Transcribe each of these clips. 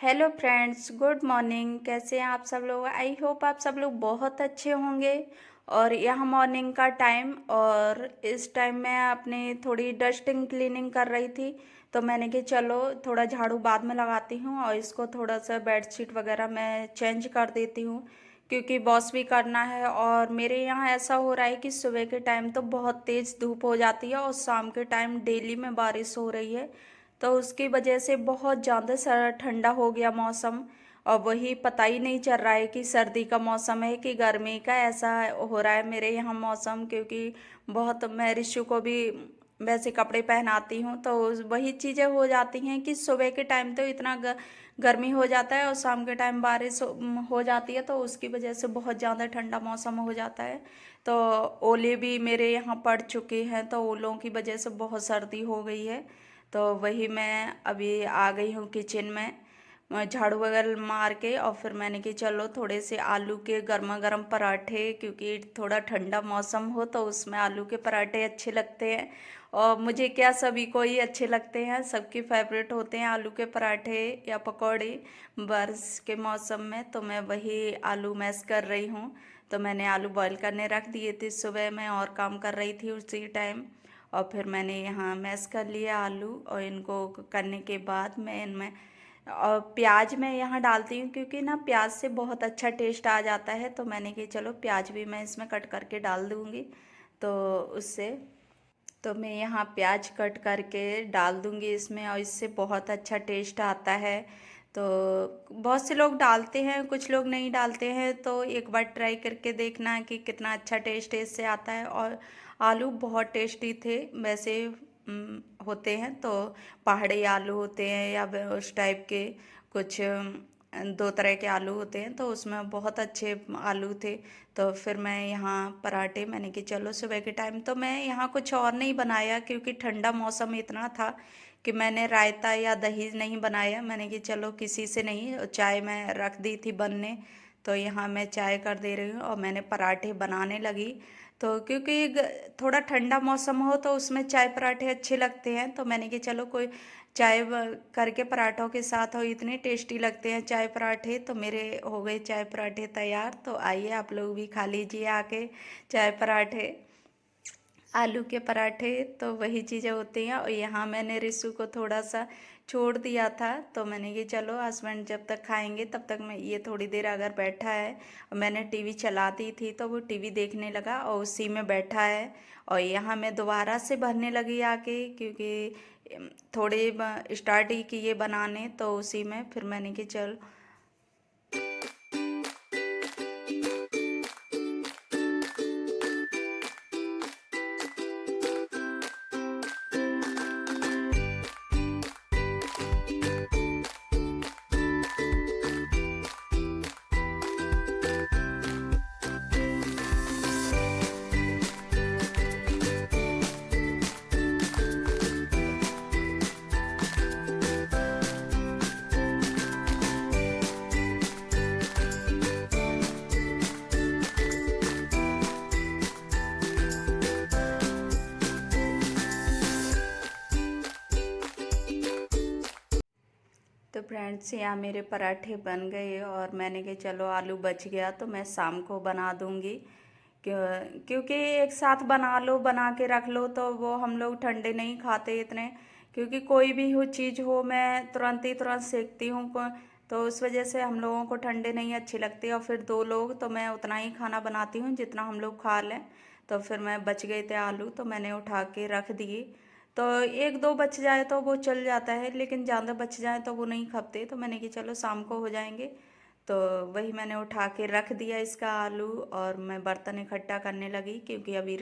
Hello friends, good morning. कैसे हैं आप सब लोग? आई होप आप सब लोग बहुत अच्छे होंगे। और यह मॉर्निंग का टाइम, और इस टाइम मैं अपनी थोड़ी डस्टिंग क्लीनिंग कर रही थी। तो मैंने कि चलो थोड़ा झाड़ू बाद में लगाती हूँ और इसको थोड़ा सा बेडशीट वगैरह मैं चेंज कर देती हूँ, क्योंकि बॉस भी करना है। और मेरे यहाँ ऐसा हो रहा है कि सुबह के टाइम तो बहुत तेज़ धूप हो जाती है और शाम के टाइम डेली में बारिश हो रही है। तो उसकी वजह से बहुत ज़्यादा ठंडा हो गया मौसम। और वही पता ही नहीं चल रहा है कि सर्दी का मौसम है कि गर्मी का। ऐसा हो रहा है मेरे यहाँ मौसम, क्योंकि बहुत मैं रिशु को भी वैसे कपड़े पहनाती हूँ, तो वही चीज़ें हो जाती हैं कि सुबह के टाइम तो इतना गर्मी हो जाता है और शाम के टाइम बारिश हो जाती है, तो उसकी वजह से बहुत ज़्यादा ठंडा मौसम हो जाता है। तो ओले भी मेरे यहाँ पड़ चुके हैं, तो ओलों की वजह से बहुत सर्दी हो गई है। तो वही मैं अभी आ गई हूँ किचन में, झाड़ू वगैरह मार के। और फिर मैंने कि चलो थोड़े से आलू के गर्मा गर्म पराठे, क्योंकि थोड़ा ठंडा मौसम हो तो उसमें आलू के पराठे अच्छे लगते हैं। और मुझे क्या, सभी को ही अच्छे लगते हैं, सबके फेवरेट होते हैं आलू के पराठे या पकौड़े बारिश के मौसम में। तो मैं वही आलू मैश कर रही हूँ। तो मैंने आलू बॉईल करने रख दिए थे सुबह में, और काम कर रही थी उसी टाइम। और फिर मैंने यहाँ मैश कर लिया आलू, और इनको करने के बाद मैं इनमें और प्याज मैं यहाँ डालती हूँ, क्योंकि ना प्याज से बहुत अच्छा टेस्ट आ जाता है। तो मैंने कि चलो प्याज भी मैं इसमें कट करके डाल दूँगी, तो उससे तो मैं यहाँ प्याज कट करके डाल दूँगी इसमें, और इससे बहुत अच्छा टेस्ट आता है। तो बहुत से लोग डालते हैं, कुछ लोग नहीं डालते हैं, तो एक बार ट्राई करके देखना कि कितना अच्छा टेस्ट इससे आता है। और आलू बहुत टेस्टी थे वैसे। होते हैं तो पहाड़ी आलू होते हैं या उस टाइप के कुछ दो तरह के आलू होते हैं, तो उसमें बहुत अच्छे आलू थे। तो फिर मैं यहाँ पराठे, मैंने कि चलो सुबह के टाइम तो मैं यहाँ कुछ और नहीं बनाया, क्योंकि ठंडा मौसम इतना था कि मैंने रायता या दही नहीं बनाया। मैंने कि चलो किसी से नहीं, चाय मैं रख दी थी बनने, तो यहाँ मैं चाय कर दे रही हूँ और मैंने पराठे बनाने लगी। तो क्योंकि थोड़ा ठंडा मौसम हो तो उसमें चाय पराठे अच्छे लगते हैं, तो मैंने कि चलो कोई चाय करके पराठों के साथ, हो इतने टेस्टी लगते हैं चाय पराठे। तो मेरे हो गए चाय पराठे तैयार। तो आइए आप लोग भी खा लीजिए आके चाय पराठे, आलू के पराठे। तो वही चीज़ें होती हैं। और यहाँ मैंने रिशु को थोड़ा सा छोड़ दिया था, तो मैंने कि चलो हस्बैंड जब तक खाएंगे तब तक मैं ये थोड़ी देर अगर बैठा है, और मैंने टीवी चला दी थी तो वो टीवी देखने लगा और उसी में बैठा है। और यहाँ मैं दोबारा से भरने लगी आके, क्योंकि थोड़े स्टार्ट ही किए बनाने, तो उसी में फिर मैंने कि चल। तो फ्रेंड्स यहाँ मेरे पराठे बन गए, और मैंने कहा चलो आलू बच गया तो मैं शाम को बना दूँगी। क्योंकि एक साथ बना लो, बना के रख लो, तो वो हम लोग ठंडे नहीं खाते इतने। क्योंकि कोई भी हो चीज़ हो, मैं तुरंत सेकती हूँ तो उस वजह से हम लोगों को ठंडे नहीं अच्छे लगते। और फिर दो लोग तो मैं उतना ही खाना बनाती हूँ जितना हम लोग खा लें। तो फिर मैं बच गए थे आलू, तो मैंने उठा के रख दिए। तो एक दो बच जाए तो वो चल जाता है, लेकिन ज़्यादा बच जाए तो वो नहीं खपते। तो मैंने कि चलो शाम को हो जाएंगे। तो वही मैंने उठा के रख दिया इसका आलू, और मैं बर्तन इकट्ठा करने लगी, क्योंकि अभी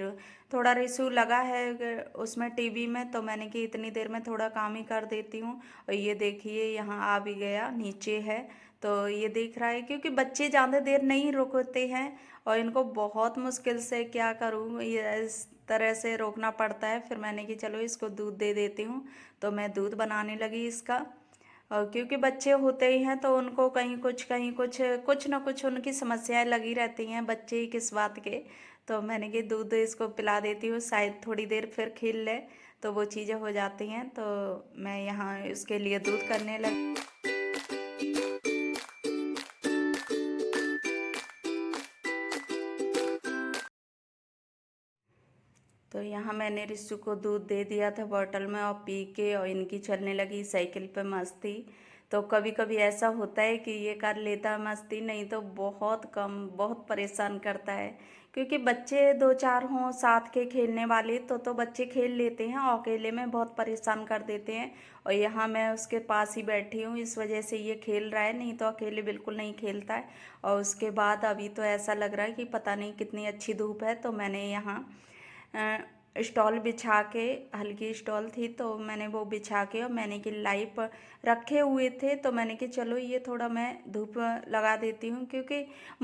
थोड़ा रिसू लगा है उसमें टीवी में। तो मैंने कि इतनी देर में थोड़ा काम ही कर देती हूँ। और ये देखिए यहाँ आ भी गया, नीचे है। तो ये देख रहा है, क्योंकि बच्चे ज़्यादा देर नहीं रुकते हैं, और इनको बहुत मुश्किल से क्या करूँ, ये इस तरह से रोकना पड़ता है। फिर मैंने कि चलो इसको दूध दे देती हूँ। तो मैं दूध बनाने लगी इसका। और क्योंकि बच्चे होते ही हैं तो उनको कहीं कुछ कुछ ना कुछ उनकी समस्याएं लगी रहती हैं, बच्चे ही किस बात के। तो मैंने कि दूध इसको पिला देती हूँ, शायद थोड़ी देर फिर खिल ले, तो वो चीज़ें हो जाती हैं। तो मैं यहाँ इसके लिए दूध करने लगी। तो यहाँ मैंने रिस्सू को दूध दे दिया था बॉटल में और पी के और इनकी चलने लगी साइकिल पे मस्ती। तो कभी कभी ऐसा होता है कि ये कर लेता है मस्ती, नहीं तो बहुत कम, बहुत परेशान करता है। क्योंकि बच्चे दो चार हों साथ के खेलने वाले तो बच्चे खेल लेते हैं और अकेले में बहुत परेशान कर देते हैं। और यहाँ मैं उसके पास ही बैठी हूँ, इस वजह से ये खेल रहा है, नहीं तो अकेले बिल्कुल नहीं खेलता है। और उसके बाद अभी तो ऐसा लग रहा है कि पता नहीं कितनी अच्छी धूप है, तो मैंने यहाँ स्टॉल बिछा के, हल्की स्टॉल थी तो मैंने वो बिछा के और मैंने कि लाइट रखे हुए थे, तो मैंने कि चलो ये थोड़ा मैं धूप लगा देती हूँ। क्योंकि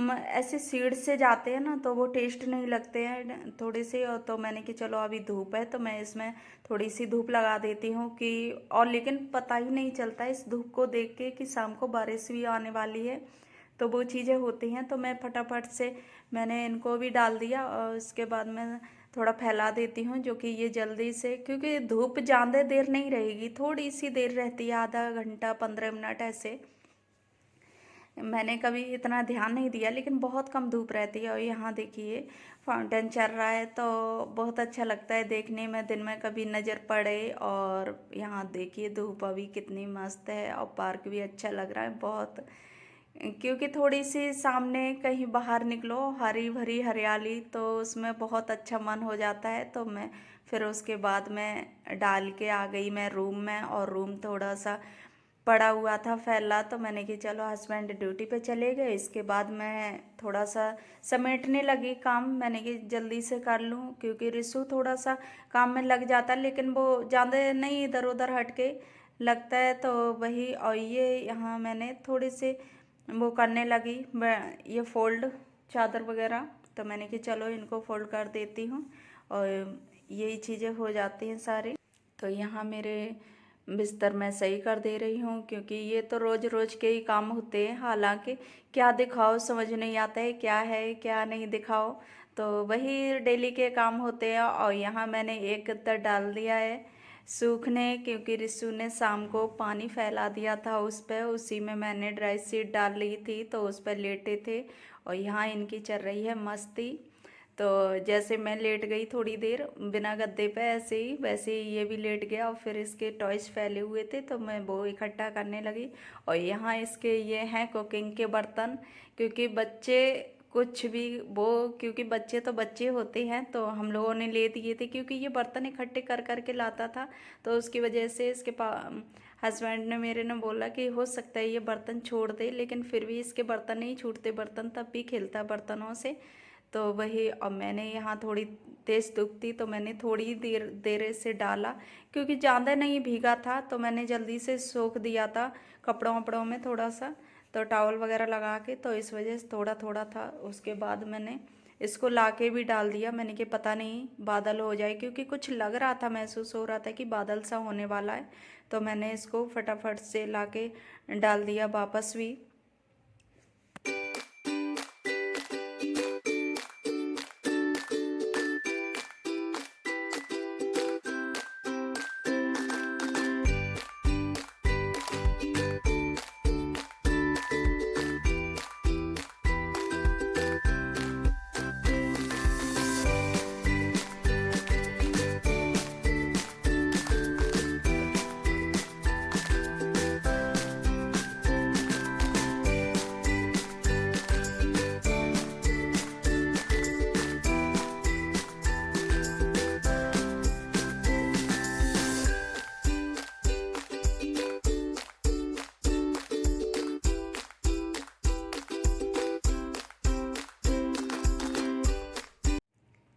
ऐसे सीड से जाते हैं ना तो वो टेस्ट नहीं लगते हैं थोड़े से, और तो मैंने कि चलो अभी धूप है तो मैं इसमें थोड़ी सी धूप लगा देती हूँ कि, और लेकिन पता ही नहीं चलता इस धूप को देख के कि शाम को बारिश भी आने वाली है। तो वो चीज़ें होती हैं, तो मैं फटाफट से मैंने इनको भी डाल दिया और उसके बाद मैं थोड़ा फैला देती हूँ, जो कि ये जल्दी से, क्योंकि धूप ज़्यादा देर नहीं रहेगी, थोड़ी सी देर रहती है, आधा घंटा 15 मिनट ऐसे। मैंने कभी इतना ध्यान नहीं दिया, लेकिन बहुत कम धूप रहती है। और यहाँ देखिए फाउंटेन चल रहा है तो बहुत अच्छा लगता है देखने में, दिन में कभी नज़र पड़े। और यहाँ देखिए धूप अभी कितनी मस्त है और पार्क भी अच्छा लग रहा है बहुत। क्योंकि थोड़ी सी सामने कहीं बाहर निकलो, हरी भरी हरियाली, तो उसमें बहुत अच्छा मन हो जाता है। तो मैं फिर उसके बाद मैं डाल के आ गई मैं रूम में, और रूम थोड़ा सा पड़ा हुआ था फैला, तो मैंने कि चलो हस्बैंड ड्यूटी पे चले गए, इसके बाद मैं थोड़ा सा समेटने लगी काम, मैंने कि जल्दी से कर लूँ। क्योंकि रिसु थोड़ा सा काम में लग जाता है, लेकिन वो ज़्यादा नहीं इधर उधर हट के लगता है, तो वही। और ये यहाँ मैंने थोड़ी सी वो करने लगी, ये फोल्ड चादर वगैरह, तो मैंने कि चलो इनको फोल्ड कर देती हूँ और यही चीज़ें हो जाती हैं सारी। तो यहाँ मेरे बिस्तर मैं सही कर दे रही हूँ, क्योंकि ये तो रोज़ रोज़ के ही काम होते हैं। हालांकि क्या दिखाओ समझ नहीं आता है क्या नहीं दिखाओ, तो वही डेली के काम होते हैं। और यहाँ मैंने एक गद्दा डाल दिया है सूखने, क्योंकि रिसु ने शाम को पानी फैला दिया था उस पर, उसी में मैंने ड्राई शीट डाल ली थी, तो उस पर लेटे थे। और यहाँ इनकी चल रही है मस्ती। तो जैसे मैं लेट गई थोड़ी देर बिना गद्दे पे, ऐसे ही वैसे ही ये भी लेट गया, और फिर इसके टॉयज फैले हुए थे तो मैं वो इकट्ठा करने लगी। और यहाँ इसके ये हैं कुकिंग के बर्तन, क्योंकि बच्चे कुछ भी वो, क्योंकि बच्चे तो बच्चे होते हैं, तो हम लोगों ने ले दिए थे, क्योंकि ये बर्तन इकट्ठे कर करके लाता था। तो उसकी वजह से इसके हस्बैंड ने मेरे ने बोला कि हो सकता है ये बर्तन छोड़ दे, लेकिन फिर भी इसके बर्तन नहीं छूटते, बर्तन तब भी खेलता बर्तनों से। तो वही, अब मैंने यहाँ थोड़ी तेज़ धूप थी तो मैंने थोड़ी देर से डाला, क्योंकि ज़्यादा नहीं भीगा था, तो मैंने जल्दी से सोख दिया था कपड़ों वपड़ों में थोड़ा सा, तो टॉवल वगैरह लगा के, तो इस वजह से थोड़ा थोड़ा था। उसके बाद मैंने इसको लाके भी डाल दिया, मैंने कि पता नहीं बादल हो जाए, क्योंकि कुछ लग रहा था, महसूस हो रहा था कि बादल सा होने वाला है। तो मैंने इसको फटाफट से लाके डाल दिया वापस भी।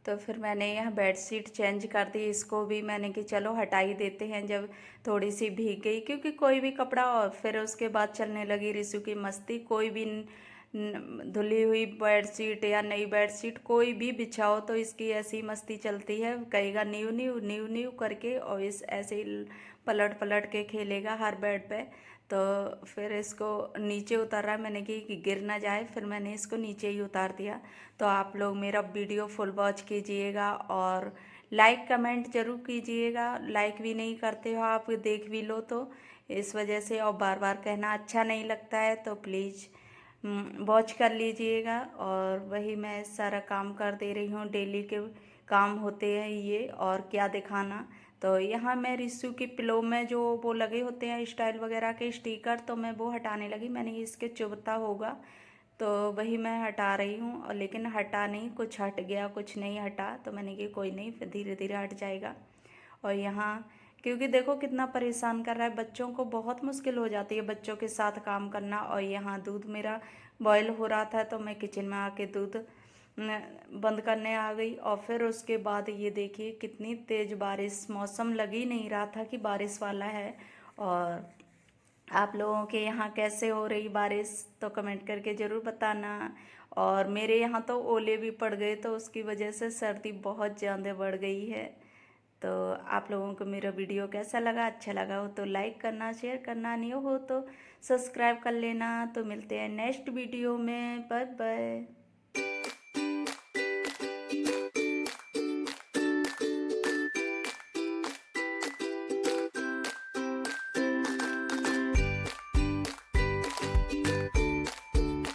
तो फिर मैंने यह बेडशीट चेंज कर दी, इसको भी मैंने कि चलो हटा ही देते हैं जब थोड़ी सी भीग गई, क्योंकि कोई भी कपड़ा। और फिर उसके बाद चलने लगी रिसु की मस्ती, कोई भी धुली हुई बेडशीट या नई बेडशीट कोई भी बिछाओ तो इसकी ऐसी मस्ती चलती है, कहेगा न्यू न्यू न्यू न्यू करके, और इस ऐसे ही पलट पलट के खेलेगा हर बेड पे। तो फिर इसको नीचे उतार रहा है, मैंने कि गिर ना जाए, फिर मैंने इसको नीचे ही उतार दिया। तो आप लोग मेरा वीडियो फुल वॉच कीजिएगा और लाइक कमेंट ज़रूर कीजिएगा, लाइक भी नहीं करते हो आप, देख भी लो तो इस वजह से, और बार बार कहना अच्छा नहीं लगता है, तो प्लीज़ वॉच कर लीजिएगा। और वही मैं सारा काम कर दे रही हूँ डेली के काम होते हैं ये और क्या दिखाना। तो यहाँ मैं रिशु की पिलो में जो वो लगे होते हैं स्टाइल वगैरह के स्टिकर, तो मैं वो हटाने लगी। मैंने इसके चुभता होगा तो वही मैं हटा रही हूँ, और लेकिन हटा नहीं, कुछ हट गया कुछ नहीं हटा, तो मैंने कहा कोई नहीं, फिर धीरे धीरे हट जाएगा। और यहाँ क्योंकि देखो कितना परेशान कर रहा है, बच्चों को बहुत मुश्किल हो जाती है बच्चों के साथ काम करना। और यहाँ दूध मेरा बॉयल हो रहा था तो मैं किचन में आके दूध बंद करने आ गई। और फिर उसके बाद ये देखिए कितनी तेज़ बारिश, मौसम लग ही नहीं रहा था कि बारिश वाला है। और आप लोगों के यहाँ कैसे हो रही बारिश तो कमेंट करके ज़रूर बताना। और मेरे यहाँ तो ओले भी पड़ गए, तो उसकी वजह से सर्दी बहुत ज़्यादा बढ़ गई है। तो आप लोगों को मेरा वीडियो कैसा लगा, अच्छा लगा हो तो लाइक करना, शेयर करना, नहीं हो तो सब्सक्राइब कर लेना। तो मिलते हैं नेक्स्ट वीडियो में, बाय बाय।